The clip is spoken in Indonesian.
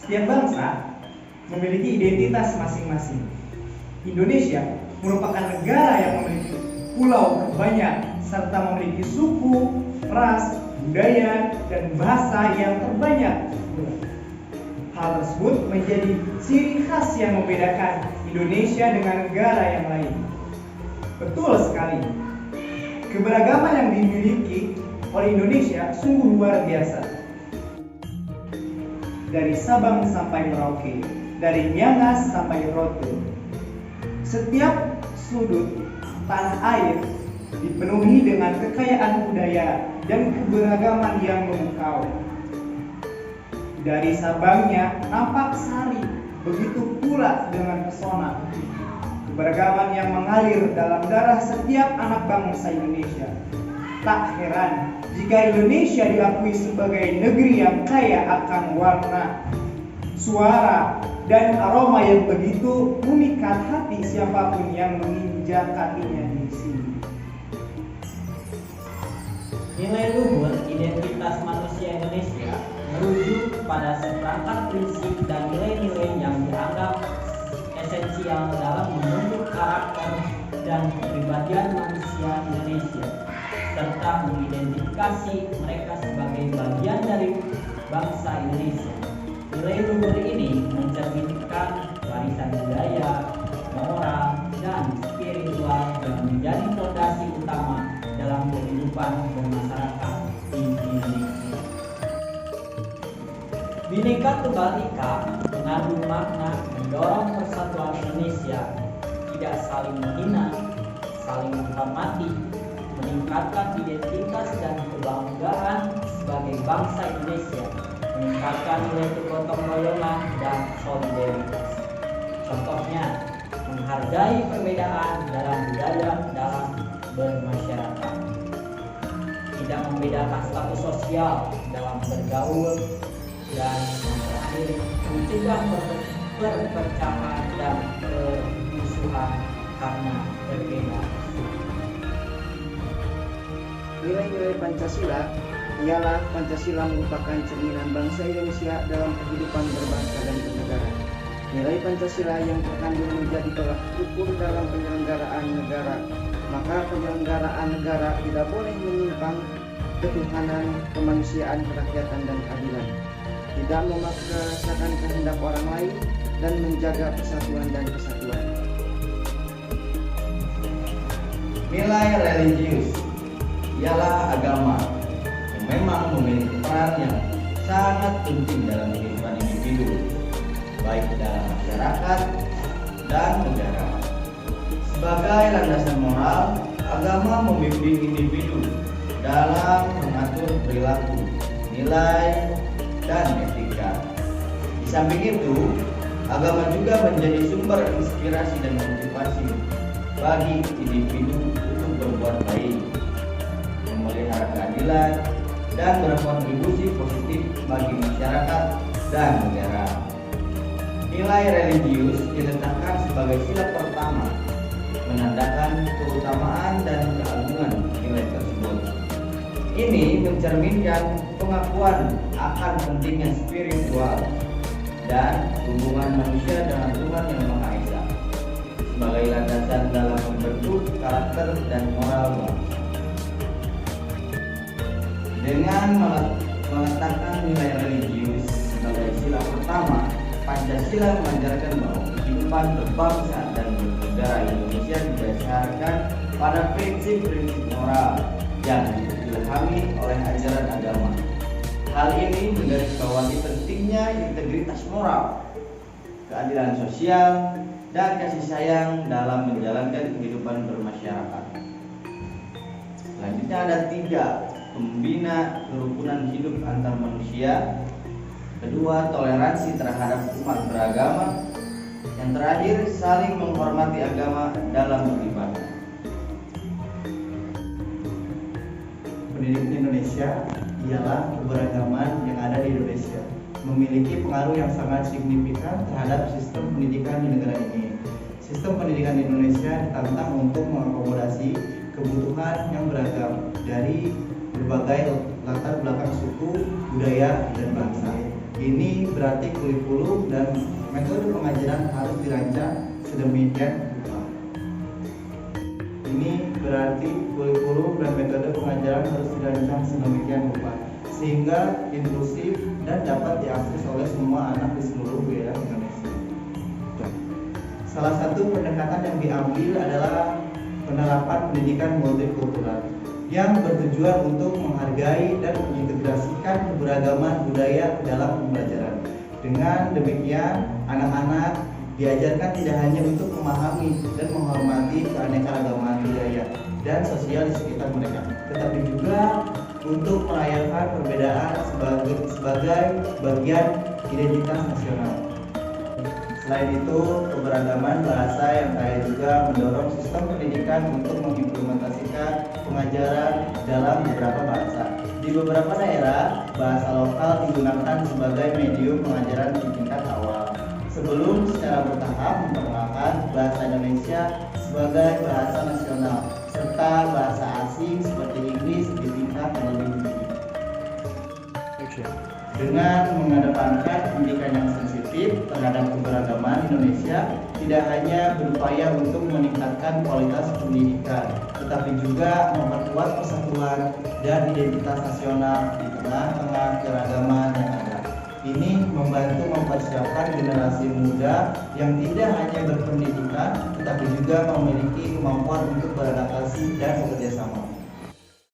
Setiap bangsa memiliki identitas masing-masing. Indonesia merupakan negara yang memiliki pulau terbanyak serta memiliki suku, ras, budaya, dan bahasa yang terbanyak. Hal tersebut menjadi ciri khas yang membedakan Indonesia dengan negara yang lain. Betul sekali. Keberagaman yang dimiliki oleh Indonesia sungguh luar biasa. Dari Sabang sampai Merauke, dari Miangas sampai Rote. Setiap sudut tanah air dipenuhi dengan kekayaan budaya dan keberagaman yang memukau. Dari Sabangnya nampak sari, begitu pula dengan pesona. Keberagaman yang mengalir dalam darah setiap anak bangsa Indonesia. Tak heran jika Indonesia diakui sebagai negeri yang kaya akan warna, suara, dan aroma yang begitu memikat hati siapapun yang menginjak kakinya di sini. Nilai luhur identitas manusia Indonesia merujuk pada seperangkat prinsip dan nilai-nilai yang dianggap esensial dalam membentuk karakter dan kepribadian manusia Indonesia, serta mengidentifikasi mereka sebagai bagian dari bangsa Indonesia. Nilai luhur ini mencerminkan warisan budaya, moral, dan spiritual yang menjadi fondasi utama dalam kehidupan bermasyarakat di Indonesia. Bhinneka Tunggal Ika mengandung makna mendorong persatuan Indonesia, tidak saling menghina, saling menghormati, meningkatkan identitas dan kebanggaan sebagai bangsa Indonesia, meningkatkan nilai kegotong royongan dan solidaritas. Contohnya, menghargai perbedaan dalam budaya dalam bermasyarakat, tidak membedakan status sosial dalam bergaul, dan terakhir mencegah perpecahan dan permusuhan karena berbeda. Nilai-nilai Pancasila ialah Pancasila merupakan cerminan bangsa Indonesia dalam kehidupan berbangsa dan bernegara. Nilai Pancasila yang terkandung menjadi tolak ukur dalam penyelenggaraan negara. Maka penyelenggaraan negara tidak boleh menyimpang ketuhanan, kemanusiaan, kerakyatan, dan keadilan. Tidak memaksakan kehendak orang lain dan menjaga persatuan dan kesatuan. Nilai religius ialah agama yang memang memiliki peran yang sangat penting dalam kehidupan individu, baik dalam masyarakat dan negara. Sebagai landasan moral, agama membimbing individu dalam mengatur perilaku, nilai, dan etika. Di samping itu, agama juga menjadi sumber inspirasi dan motivasi bagi individu untuk berbuat baik, memelihara keadilan, dan berkontribusi positif bagi masyarakat dan negara. Nilai religius diletakkan sebagai sila pertama, menandakan keutamaan dan keagungan nilai tersebut. Ini mencerminkan pengakuan akan pentingnya spiritual dan hubungan manusia dengan Tuhan Yang Maha Esa sebagai landasan dalam membentuk karakter dan moral bangsa. Dengan meletakkan nilai religius sebagai sila pertama, Pancasila mengajarkan bahwa kehidupan berbangsa dan bernegara Indonesia didasarkan pada prinsip-prinsip moral yang diilhami oleh ajaran agama. Hal ini menggarisbawahi pentingnya integritas moral, keadilan sosial, dan kasih sayang dalam menjalankan kehidupan bermasyarakat. Selanjutnya ada 3, pembina kerukunan hidup antar manusia. Kedua, toleransi terhadap umat beragama. Yang terakhir, saling menghormati agama dalam beribadah. Pendidikan Indonesia ialah keberagaman yang ada di Indonesia, memiliki pengaruh yang sangat signifikan terhadap sistem pendidikan di negara ini. Sistem pendidikan di Indonesia ditantang untuk mengakomodasi kebutuhan yang beragam dari berbagai latar belakang suku, budaya, dan bangsa. Ini berarti kurikulum dan metode pengajaran harus dirancang sedemikian rupa. Ini berarti kurikulum dan metode pengajaran harus dirancang sedemikian rupa sehingga inklusif dan dapat diakses oleh semua anak di seluruh wilayah Indonesia. Salah satu pendekatan yang diambil adalah penerapan pendidikan multikultural yang bertujuan untuk menghargai dan mengintegrasikan keberagaman budaya dalam pembelajaran. Dengan demikian, anak-anak diajarkan tidak hanya untuk memahami dan menghormati keanekaragaman budaya dan sosial di sekitar mereka, tetapi juga untuk merayakan perbedaan sebagai bagian identitas nasional. Selain itu, keberagaman bahasa yang kaya juga mendorong sistem pendidikan untuk mengimplementasikan pengajaran dalam beberapa bahasa. Di beberapa daerah, bahasa lokal digunakan sebagai medium pengajaran di tingkat awal, sebelum secara bertahap memperkenalkan bahasa Indonesia sebagai bahasa nasional, serta bahasa asing seperti Inggris di tingkat yang lebih tinggi. Dengan mengedepankan pendidikan yang sensitif terhadap keberagaman Indonesia, tidak hanya berupaya untuk meningkatkan kualitas pendidikan, tetapi juga memperkuat persatuan dan identitas nasional di tengah-tengah keragaman yang ada. Ini membantu mempersiapkan generasi muda yang tidak hanya berpendidikan, tetapi juga memiliki kemampuan untuk beradaptasi dan bekerja sama.